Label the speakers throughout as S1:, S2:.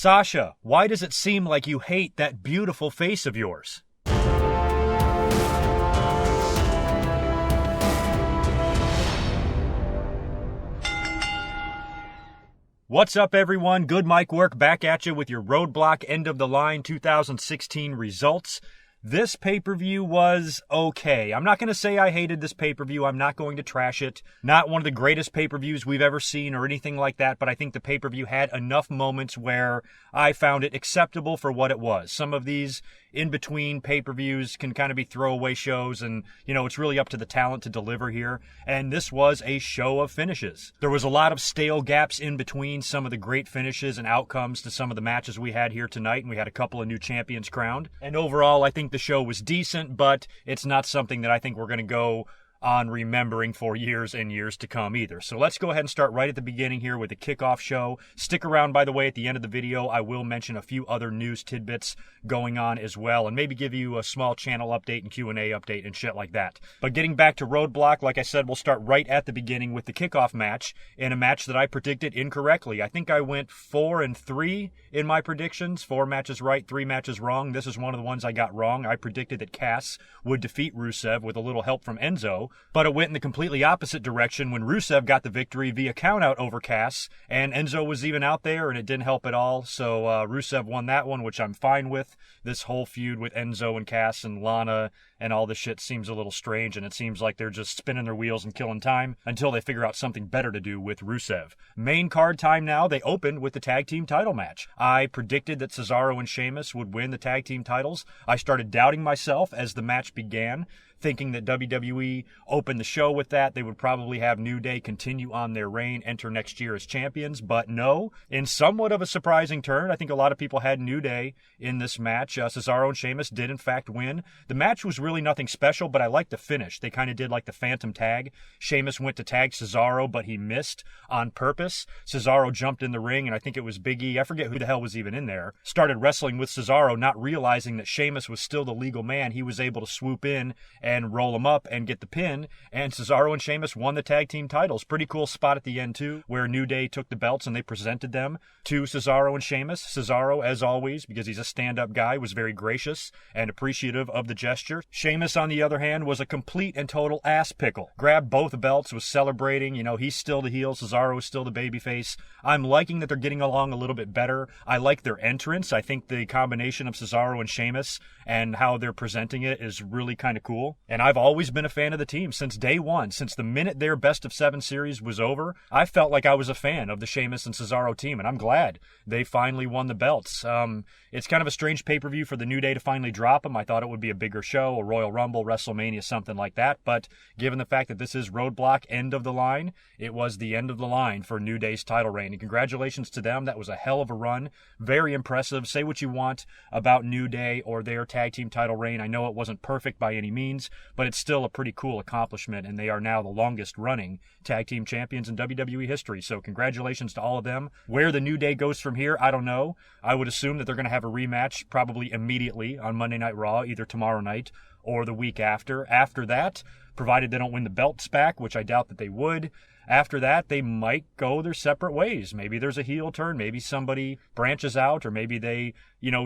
S1: Sasha, why does it seem like you hate that beautiful face of yours? What's up, everyone? GoodMicWork back at you with your Roadblock End of the Line 2016 results. This pay-per-view was okay. I'm not going to say I hated this pay-per-view. I'm not going to trash it. Not one of the greatest pay-per-views we've ever seen or anything like that, but I think the pay-per-view had enough moments where I found it acceptable for what it was. Some of these in-between pay-per-views can kind of be throwaway shows, and, you know, it's really up to the talent to deliver here. And this was a show of finishes. There was a lot of stale gaps in between some of the great finishes and outcomes to some of the matches we had here tonight, and we had a couple of new champions crowned. And overall, I think the show was decent, but it's not something that I think we're going to go on remembering for years and years to come either. So let's go ahead and start right at the beginning here with the kickoff show. Stick around, by the way, at the end of the video. I will mention a few other news tidbits going on as well, and maybe give you a small channel update and Q&A update and shit like that. But getting back to Roadblock, like I said, we'll start right at the beginning with the kickoff match, in a match that I predicted incorrectly. I think I went 4-3 in my predictions. 4 matches right, 3 matches wrong. This is one of the ones I got wrong. I predicted that Cass would defeat Rusev with a little help from Enzo, but it went in the completely opposite direction when Rusev got the victory via countout over Cass, and Enzo was even out there, and it didn't help at all. So Rusev won that one, which I'm fine with. This whole feud with Enzo and Cass and Lana and all this shit seems a little strange, and it seems like they're just spinning their wheels and killing time until they figure out something better to do with Rusev. Main card time now. They opened with the tag team title match. I predicted that Cesaro and Sheamus would win the tag team titles. I started doubting myself as the match began, thinking that WWE opened the show with that. They would probably have New Day continue on their reign, enter next year as champions. But no, in somewhat of a surprising turn, I think a lot of people had New Day in this match. Cesaro and Sheamus did in fact win. The match was really nothing special, but I liked the finish. They kind of did like the phantom tag. Sheamus went to tag Cesaro, but he missed on purpose. Cesaro jumped in the ring, and I think it was Big E, I forget who the hell was even in there, started wrestling with Cesaro, not realizing that Sheamus was still the legal man. He was able to swoop in and roll him up and get the pin, and Cesaro and Sheamus won the tag team titles. Pretty cool spot at the end too, where New Day took the belts and they presented them to Cesaro and Sheamus. Cesaro, as always, because he's a stand-up guy, was very gracious and appreciative of the gesture. Sheamus, on the other hand, was a complete and total ass pickle. Grabbed both belts, was celebrating. You know, he's still the heel, Cesaro is still the babyface. I'm liking that they're getting along a little bit better. I like their entrance. I think the combination of Cesaro and Sheamus and how they're presenting it is really kind of cool. And I've always been a fan of the team since day one. Since the minute their Best of 7 series was over, I felt like I was a fan of the Sheamus and Cesaro team, and I'm glad they finally won the belts. It's kind of a strange pay-per-view for the New Day to finally drop them. I thought it would be a bigger show, a Royal Rumble, WrestleMania, something like that, but given the fact that this is Roadblock End of the Line, it was the end of the line for New Day's title reign, and congratulations to them. That was a hell of a run. Very impressive. Say what you want about New Day or their tag team title reign. I know it wasn't perfect by any means, but it's still a pretty cool accomplishment, and they are now the longest running tag team champions in WWE history. So congratulations to all of them. Where the New Day goes from here, I don't know. I would assume that they're going to have a rematch probably immediately on Monday Night Raw, either tomorrow night or the week after. After that, provided they don't win the belts back, which I doubt that they would, after that, they might go their separate ways. Maybe there's a heel turn. Maybe somebody branches out, or maybe they,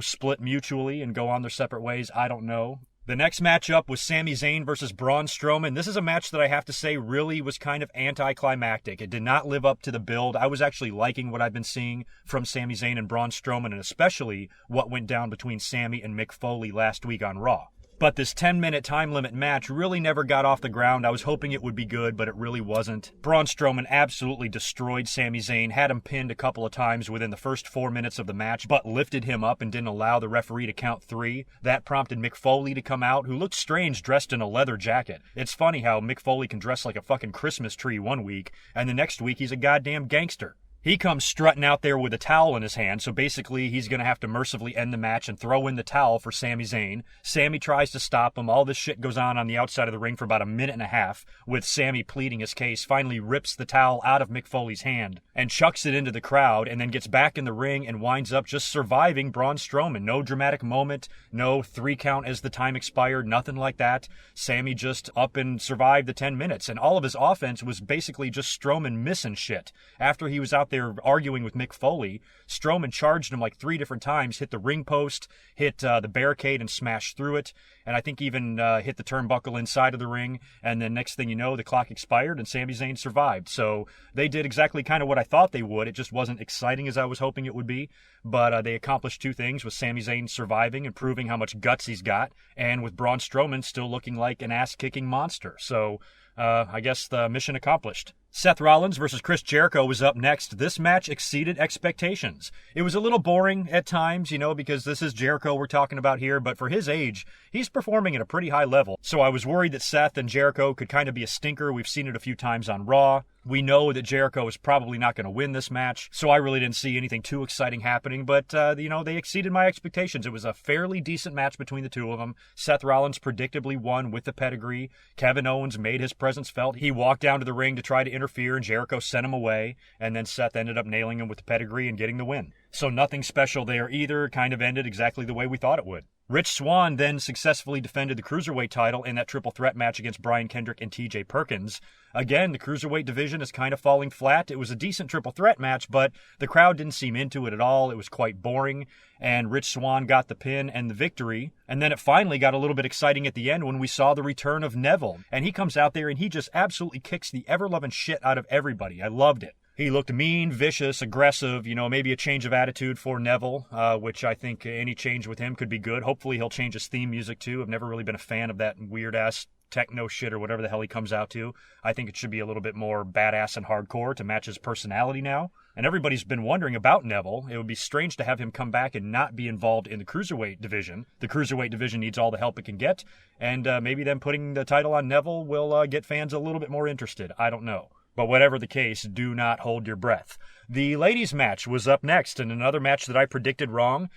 S1: split mutually and go on their separate ways. I don't know. The next matchup was Sami Zayn versus Braun Strowman. This is a match that I have to say really was kind of anticlimactic. It did not live up to the build. I was actually liking what I've been seeing from Sami Zayn and Braun Strowman, and especially what went down between Sami and Mick Foley last week on Raw. But this 10-minute time limit match really never got off the ground. I was hoping it would be good, but it really wasn't. Braun Strowman absolutely destroyed Sami Zayn, had him pinned a couple of times within the first 4 minutes of the match, but lifted him up and didn't allow the referee to count 3. That prompted Mick Foley to come out, who looked strange dressed in a leather jacket. It's funny how Mick Foley can dress like a fucking Christmas tree one week, and the next week he's a goddamn gangster. He comes strutting out there with a towel in his hand, so basically he's going to have to mercifully end the match and throw in the towel for Sami Zayn. Sami tries to stop him. All this shit goes on the outside of the ring for about a minute and a half, with Sami pleading his case, finally rips the towel out of Mick Foley's hand and chucks it into the crowd, and then gets back in the ring and winds up just surviving Braun Strowman. No dramatic moment, no 3 count as the time expired, nothing like that. Sami just up and survived the 10 minutes, and all of his offense was basically just Strowman missing shit. After he was out there they were arguing with Mick Foley, Strowman charged him like 3 different times, hit the ring post, hit the barricade and smashed through it, and I think even hit the turnbuckle inside of the ring, and then next thing you know, the clock expired and Sami Zayn survived. So they did exactly kind of what I thought they would. It just wasn't exciting as I was hoping it would be, but they accomplished 2 things with Sami Zayn surviving and proving how much guts he's got, and with Braun Strowman still looking like an ass-kicking monster. So I guess the mission accomplished. Seth Rollins versus Chris Jericho was up next. This match exceeded expectations. It was a little boring at times, because this is Jericho we're talking about here, but for his age, he's performing at a pretty high level. So I was worried that Seth and Jericho could kind of be a stinker. We've seen it a few times on Raw. We know that Jericho is probably not going to win this match, so I really didn't see anything too exciting happening, but, they exceeded my expectations. It was a fairly decent match between the two of them. Seth Rollins predictably won with the pedigree. Kevin Owens made his presence felt. He walked down to the ring to try to interfere, and Jericho sent him away, and then Seth ended up nailing him with the pedigree and getting the win. So nothing special there either, kind of ended exactly the way we thought it would. Rich Swann then successfully defended the Cruiserweight title in that triple threat match against Brian Kendrick and TJ Perkins. Again, the Cruiserweight division is kind of falling flat. It was a decent triple threat match, but the crowd didn't seem into it at all. It was quite boring, and Rich Swann got the pin and the victory. And then it finally got a little bit exciting at the end when we saw the return of Neville. And he comes out there and he just absolutely kicks the ever-loving shit out of everybody. I loved it. He looked mean, vicious, aggressive, maybe a change of attitude for Neville, which I think any change with him could be good. Hopefully he'll change his theme music too. I've never really been a fan of that weird-ass techno shit or whatever the hell he comes out to. I think it should be a little bit more badass and hardcore to match his personality now. And everybody's been wondering about Neville. It would be strange to have him come back and not be involved in the Cruiserweight division. The Cruiserweight division needs all the help it can get, and maybe them putting the title on Neville will get fans a little bit more interested. I don't know. But whatever the case, do not hold your breath. The ladies' match was up next, and another match that I predicted wrong.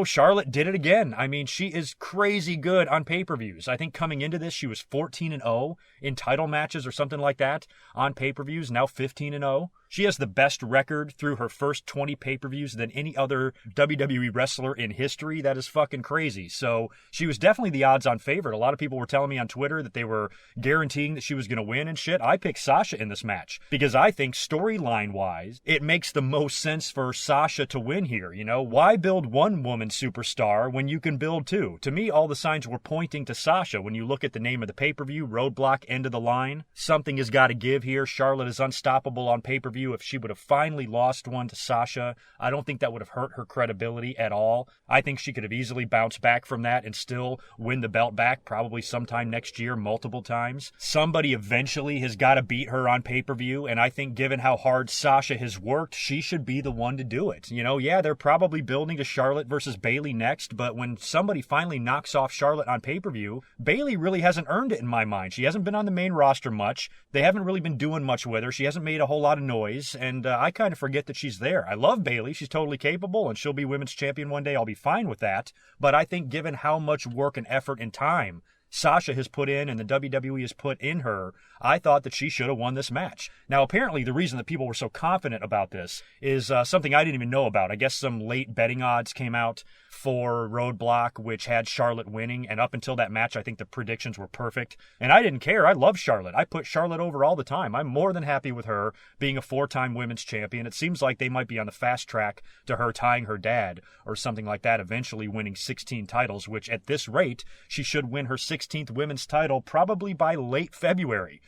S1: Charlotte did it again. I mean, she is crazy good on pay-per-views. I think coming into this, she was 14-0 in title matches or something like that on pay-per-views, now 15-0. She has the best record through her first 20 pay-per-views than any other WWE wrestler in history. That is fucking crazy. So she was definitely the odds-on favorite. A lot of people were telling me on Twitter that they were guaranteeing that she was going to win and shit. I picked Sasha in this match because I think storyline-wise, it makes the most sense for Sasha to win here. Why build one woman superstar when you can build 2? To me, all the signs were pointing to Sasha. When you look at the name of the pay-per-view, Roadblock, End of the Line, something has got to give here. Charlotte is unstoppable on pay-per-view. If she would have finally lost one to Sasha, I don't think that would have hurt her credibility at all. I think she could have easily bounced back from that and still win the belt back probably sometime next year, multiple times. Somebody eventually has got to beat her on pay-per-view, and I think given how hard Sasha has worked, she should be the one to do it. Yeah, they're probably building to Charlotte versus Bayley next, but when somebody finally knocks off Charlotte on pay-per-view, Bayley really hasn't earned it in my mind. She hasn't been on the main roster much. They haven't really been doing much with her. She hasn't made a whole lot of noise, and I kind of forget that she's there. I love Bayley. She's totally capable, and she'll be women's champion one day. I'll be fine with that, but I think given how much work and effort and time Sasha has put in and the WWE has put in her, I thought that she should have won this match. Now, apparently, the reason that people were so confident about this is something I didn't even know about. I guess some late betting odds came out for Roadblock, which had Charlotte winning, and up until that match, I think the predictions were perfect. And I didn't care. I love Charlotte. I put Charlotte over all the time. I'm more than happy with her being a 4-time women's champion. It seems like they might be on the fast track to her tying her dad or something like that, eventually winning 16 titles, which at this rate, she should win her 16th women's title probably by late February.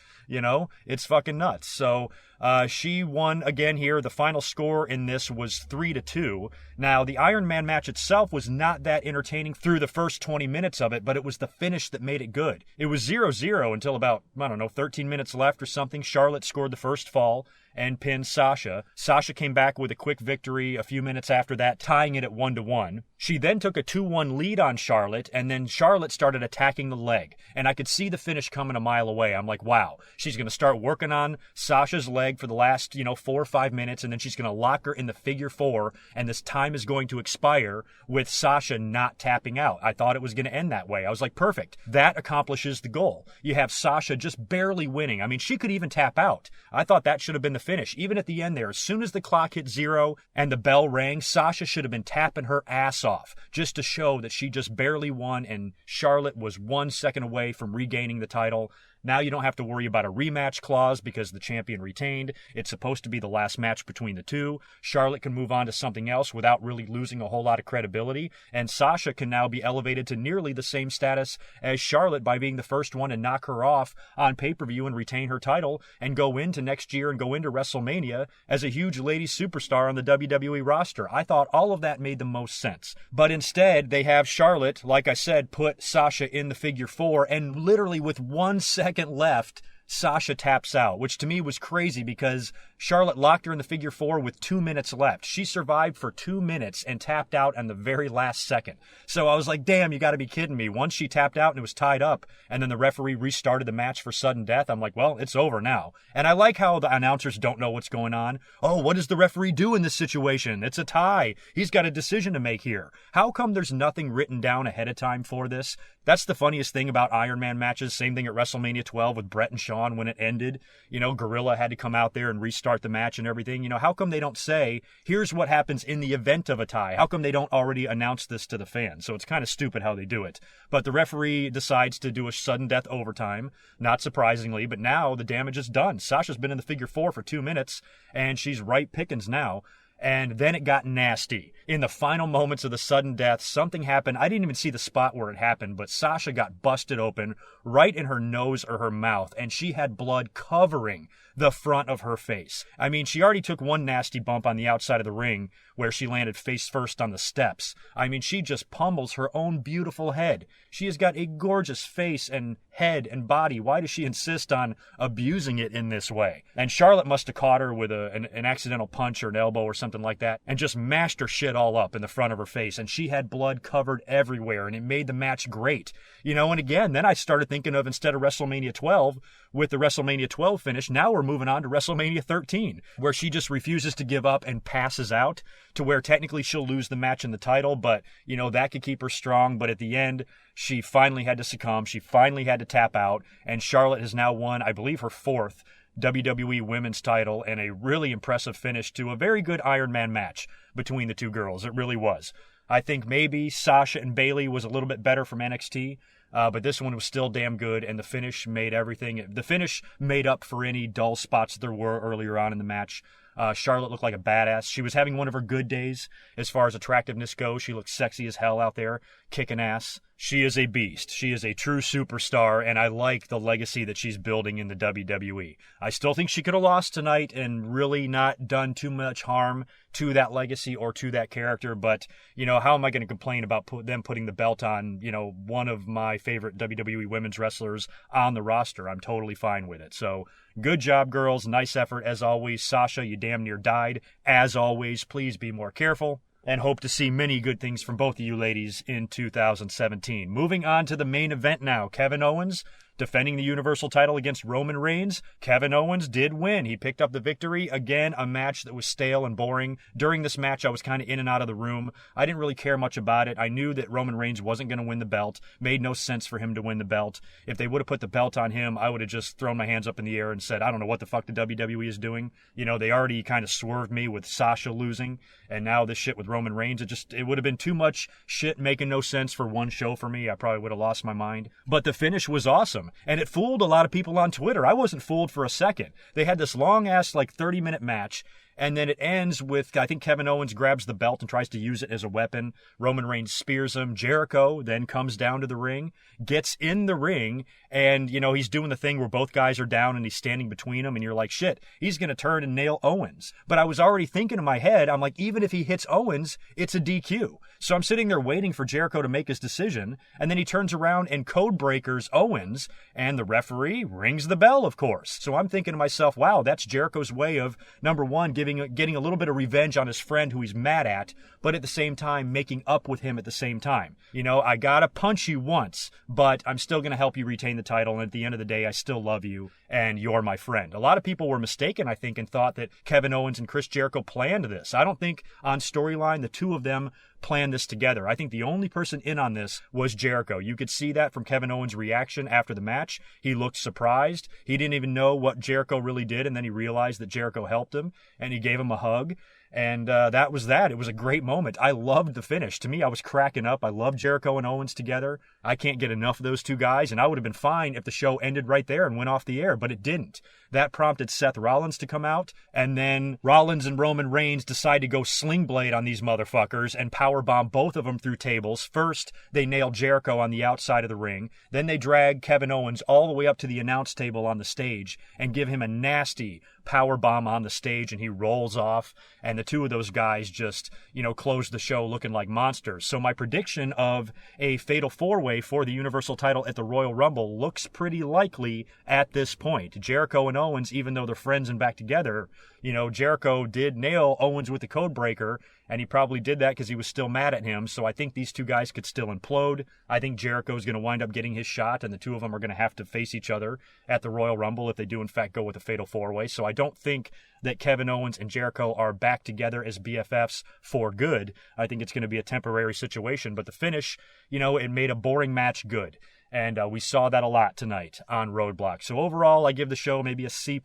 S1: It's fucking nuts. So she won again here. The final score in this was 3-2. Now, the Iron Man match itself was not that entertaining through the first 20 minutes of it, but it was the finish that made it good. It was 0-0 until about, 13 minutes left or something. Charlotte scored the first fall and pinned Sasha. Sasha came back with a quick victory a few minutes after that, tying it at 1-1. She then took a 2-1 lead on Charlotte, and then Charlotte started attacking the leg. And I could see the finish coming a mile away. I'm like, wow, she's going to start working on Sasha's leg for the last, 4 or 5 minutes, and then she's going to lock her in the figure 4, and this time is going to expire with Sasha not tapping out. I thought it was going to end that way. I was like, perfect. That accomplishes the goal. You have Sasha just barely winning. I mean, she could even tap out. I thought that should have been the finish. Even at the end there, as soon as the clock hit 0 and the bell rang, Sasha should have been tapping her ass off just to show that she just barely won and Charlotte was 1 second away from regaining the title. Now you don't have to worry about a rematch clause because the champion retained. It's supposed to be the last match between the two. Charlotte can move on to something else without really losing a whole lot of credibility. And Sasha can now be elevated to nearly the same status as Charlotte by being the first one to knock her off on pay-per-view and retain her title and go into next year and go into WrestleMania as a huge ladies superstar on the WWE roster. I thought all of that made the most sense. But instead, they have Charlotte, like I said, put Sasha in the figure 4, and literally with 1 second left, Sasha taps out, which to me was crazy because Charlotte locked her in the figure 4 with 2 minutes left. She survived for 2 minutes and tapped out on the very last second. So I was like, damn, you got to be kidding me. Once she tapped out and it was tied up, and then the referee restarted the match for sudden death, I'm like, well, it's over now. And I like how the announcers don't know what's going on. Oh, what does the referee do in this situation? It's a tie. He's got a decision to make here. How come there's nothing written down ahead of time for this? That's the funniest thing about Iron Man matches. Same thing at WrestleMania 12 with Brett and Shawn when it ended. You know, Gorilla had to come out there and restart the match and everything. You know, how come they don't say, here's what happens in the event of a tie? How come they don't already announce this to the fans? So it's kind of stupid how they do it. But the referee decides to do a sudden death overtime, not surprisingly, but now the damage is done. Sasha's been in the figure 4 for 2 minutes, and she's right pickings now. And then it got nasty. In the final moments of the sudden death, something happened. I didn't even see the spot where it happened, but Sasha got busted open right in her nose or her mouth, and she had blood covering the front of her face. I mean, she already took one nasty bump on the outside of the ring where she landed face first on the steps. I mean, she just pummels her own beautiful head. She has got a gorgeous face and head and body. Why does she insist on abusing it in this way? And Charlotte must have caught her with an accidental punch or an elbow or something like that and just mashed her shit all up in the front of her face. And she had blood covered everywhere, and it made the match great. You know, and again, then I started thinking of, instead of WrestleMania 12, with the WrestleMania 12 finish, now we're moving on to WrestleMania 13, where she just refuses to give up and passes out, to where technically she'll lose the match and the title, but, you know, that could keep her strong. But at the end, she finally had to succumb. She finally had to tap out, and Charlotte has now won, I believe, her 4th WWE Women's title, and a really impressive finish to a very good Iron Man match between the two girls. It really was. I think maybe Sasha and Bayley was a little bit better from NXT, but this one was still damn good, and the finish made everything. The finish made up for any dull spots there were earlier on in the match. Charlotte looked like a badass. She was having one of her good days as far as attractiveness goes. She looked sexy as hell out there, kicking ass. She is a beast. She is a true superstar, and I like the legacy that she's building in the WWE. I still think she could have lost tonight and really not done too much harm to that legacy or to that character, but, you know, how am I going to complain about them putting the belt on, you know, one of my favorite WWE women's wrestlers on the roster? I'm totally fine with it. So, good job, girls. Nice effort, as always. Sasha, you damn near died. As always, please be more careful, and hope to see many good things from both of you ladies in 2017. Moving on to the main event now. Kevin Owens defending the Universal title against Roman Reigns. Kevin Owens did win. He picked up the victory. Again, a match that was stale and boring. During this match, I was kind of in and out of the room. I didn't really care much about it. I knew that Roman Reigns wasn't going to win the belt. Made no sense for him to win the belt. If they would have put the belt on him, I would have just thrown my hands up in the air and said, I don't know what the fuck the WWE is doing. You know, they already kind of swerved me with Sasha losing, and now this shit with Roman Reigns. It would have been too much shit making no sense for one show for me. I probably would have lost my mind. But the finish was awesome. And it fooled a lot of people on Twitter. I wasn't fooled for a second. They had this long-ass, 30-minute match, and then it ends with, I think Kevin Owens grabs the belt and tries to use it as a weapon. Roman Reigns spears him. Jericho then comes down to the ring, gets in the ring, and, you know, he's doing the thing where both guys are down and he's standing between them, and you're like, shit, he's going to turn and nail Owens. But I was already thinking in my head, I'm like, even if he hits Owens, it's a DQ. So I'm sitting there waiting for Jericho to make his decision, and then he turns around and code breakers Owens, and the referee rings the bell, of course. So I'm thinking to myself, wow, that's Jericho's way of, number one, getting a little bit of revenge on his friend who he's mad at, but at the same time making up with him at the same time. You know, I gotta punch you once, but I'm still gonna help you retain the title, and at the end of the day, I still love you, and you're my friend. A lot of people were mistaken, I think, and thought that Kevin Owens and Chris Jericho planned this. I don't think on storyline the two of them planned this together. I think the only person in on this was Jericho. You could see that from Kevin Owens' reaction after the match. He looked surprised. He didn't even know what Jericho really did, and then he realized that Jericho helped him, and he gave him a hug. And that was that. It was a great moment. I loved the finish. To me, I was cracking up. I love Jericho and Owens together. I can't get enough of those two guys, and I would have been fine if the show ended right there and went off the air, but it didn't. That prompted Seth Rollins to come out, and then Rollins and Roman Reigns decide to go sling blade on these motherfuckers and powerbomb both of them through tables. First, they nail Jericho on the outside of the ring. Then they drag Kevin Owens all the way up to the announce table on the stage and give him a nasty power bomb on the stage, and he rolls off, and the two of those guys just, close the show looking like monsters. So my prediction of a fatal four-way for the Universal title at the Royal Rumble looks pretty likely at this point. Jericho and Owens, even though they're friends and back together, Jericho did nail Owens with the code breaker, and he probably did that because he was still mad at him. So I think these two guys could still implode. I think Jericho's going to wind up getting his shot, and the two of them are going to have to face each other at the Royal Rumble if they do in fact go with a fatal four-way. So I don't think that Kevin Owens and Jericho are back together as BFFs for good. I think it's going to be a temporary situation, but the finish, it made a boring match good. And we saw that a lot tonight on Roadblock. So overall, I give the show maybe a C+.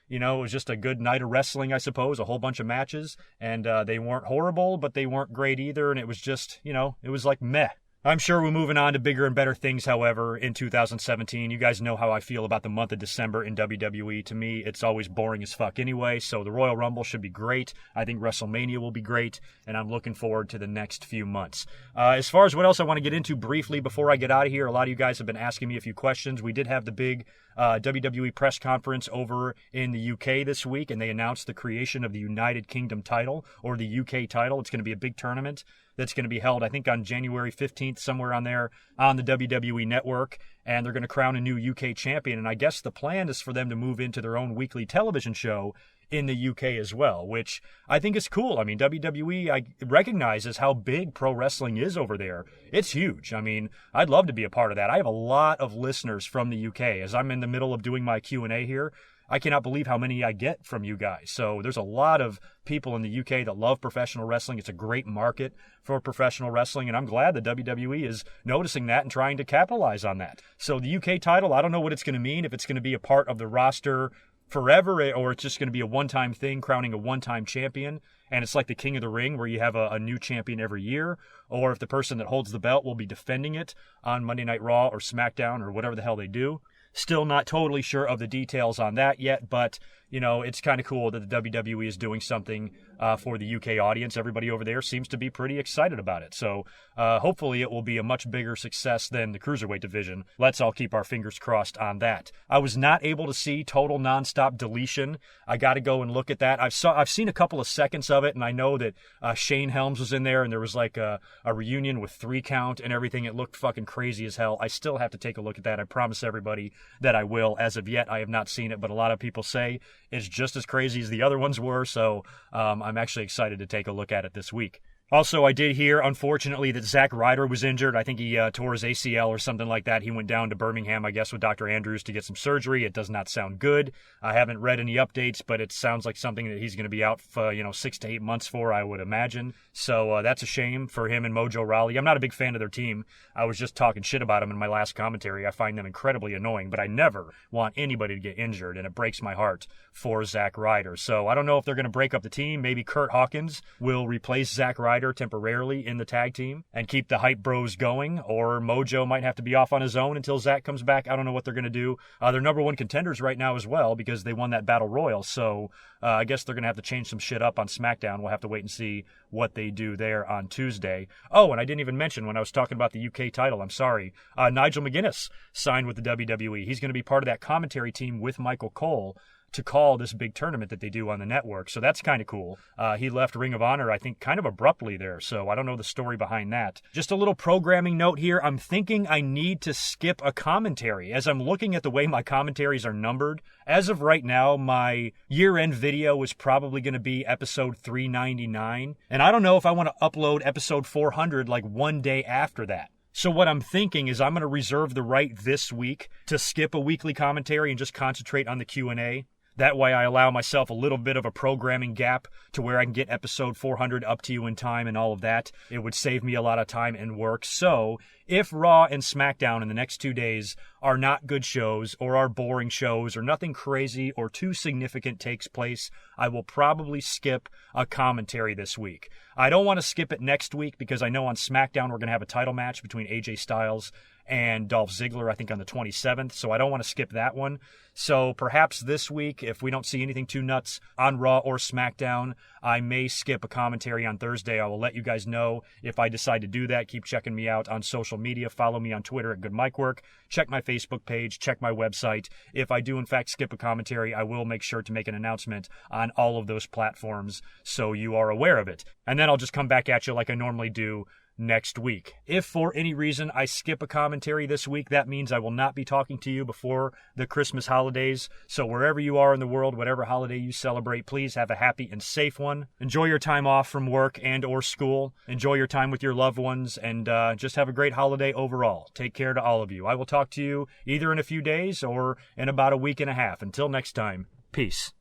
S1: It was just a good night of wrestling, I suppose, a whole bunch of matches, and they weren't horrible, but they weren't great either, and it was just, it was like meh. I'm sure we're moving on to bigger and better things, however, in 2017. You guys know how I feel about the month of December in WWE. To me, it's always boring as fuck anyway, so the Royal Rumble should be great. I think WrestleMania will be great, and I'm looking forward to the next few months. As far as what else I want to get into briefly before I get out of here, a lot of you guys have been asking me a few questions. We did have the big WWE press conference over in the UK this week, and they announced the creation of the United Kingdom title, or the UK title. It's going to be a big tournament that's going to be held, I think, on January 15th, somewhere on there on the WWE Network, and they're going to crown a new UK champion, and I guess the plan is for them to move into their own weekly television show in the UK as well, which I think is cool. I mean, WWE recognizes how big pro wrestling is over there. It's huge. I mean, I'd love to be a part of that. I have a lot of listeners from the UK. As I'm in the middle of doing my Q&A here, I cannot believe how many I get from you guys. So there's a lot of people in the UK that love professional wrestling. It's a great market for professional wrestling, and I'm glad that WWE is noticing that and trying to capitalize on that. So the UK title, I don't know what it's going to mean, if it's going to be a part of the roster forever, or it's just going to be a one-time thing, crowning a one-time champion, and it's like the King of the Ring where you have a new champion every year, or if the person that holds the belt will be defending it on Monday Night Raw or SmackDown or whatever the hell they do. Still not totally sure of the details on that yet, but, it's kind of cool that the WWE is doing something for the UK audience. Everybody over there seems to be pretty excited about it. So hopefully it will be a much bigger success than the Cruiserweight division. Let's all keep our fingers crossed on that. I was not able to see Total Nonstop Deletion. I got to go and look at that. I've seen a couple of seconds of it, and I know that Shane Helms was in there, and there was like a reunion with 3 count and everything. It looked fucking crazy as hell. I still have to take a look at that. I promise everybody that I will. As of yet, I have not seen it, but a lot of people say it's just as crazy as the other ones were, so I'm actually excited to take a look at it this week. Also, I did hear, unfortunately, that Zack Ryder was injured. I think he tore his ACL or something like that. He went down to Birmingham, I guess, with Dr. Andrews to get some surgery. It does not sound good. I haven't read any updates, but it sounds like something that he's going to be out for, 6 to 8 months for, I would imagine. So that's a shame for him and Mojo Rawley. I'm not a big fan of their team. I was just talking shit about them in my last commentary. I find them incredibly annoying, but I never want anybody to get injured, and it breaks my heart for Zack Ryder. So I don't know if they're going to break up the team. Maybe Kurt Hawkins will replace Zack Ryder temporarily in the tag team and keep the Hype Bros going, or Mojo might have to be off on his own until Zack comes back. I don't know what they're going to do. They're number one contenders right now as well because they won that Battle Royal, so I guess they're going to have to change some shit up on SmackDown. We'll have to wait and see what they do there on Tuesday. Oh, and I didn't even mention when I was talking about the UK title, I'm sorry, Nigel McGuinness signed with the WWE. He's going to be part of that commentary team with Michael Cole to call this big tournament that they do on the network. So that's kind of cool. He left Ring of Honor, I think, kind of abruptly there. So I don't know the story behind that. Just a little programming note here. I'm thinking I need to skip a commentary. As I'm looking at the way my commentaries are numbered, as of right now, my year-end video is probably going to be episode 399. And I don't know if I want to upload episode 400 like one day after that. So what I'm thinking is I'm going to reserve the right this week to skip a weekly commentary and just concentrate on the Q&A. That way I allow myself a little bit of a programming gap to where I can get episode 400 up to you in time and all of that. It would save me a lot of time and work. So if Raw and SmackDown in the next 2 days are not good shows or are boring shows or nothing crazy or too significant takes place, I will probably skip a commentary this week. I don't want to skip it next week because I know on SmackDown we're going to have a title match between AJ Styles and Dolph Ziggler, I think on the 27th, so I don't want to skip that one. So perhaps this week, if we don't see anything too nuts on Raw or SmackDown, I may skip a commentary on Thursday. I will let you guys know if I decide to do that. Keep checking me out on social media. Follow me on Twitter at GoodMicWork. Check my Facebook page. Check my website. If I do, in fact, skip a commentary, I will make sure to make an announcement on all of those platforms so you are aware of it. And then I'll just come back at you like I normally do next week. If for any reason I skip a commentary this week, that means I will not be talking to you before the Christmas holidays. So wherever you are in the world, whatever holiday you celebrate, please have a happy and safe one. Enjoy your time off from work and or school. Enjoy your time with your loved ones, and just have a great holiday overall. Take care to all of you. I will talk to you either in a few days or in about a week and a half. Until next time, peace.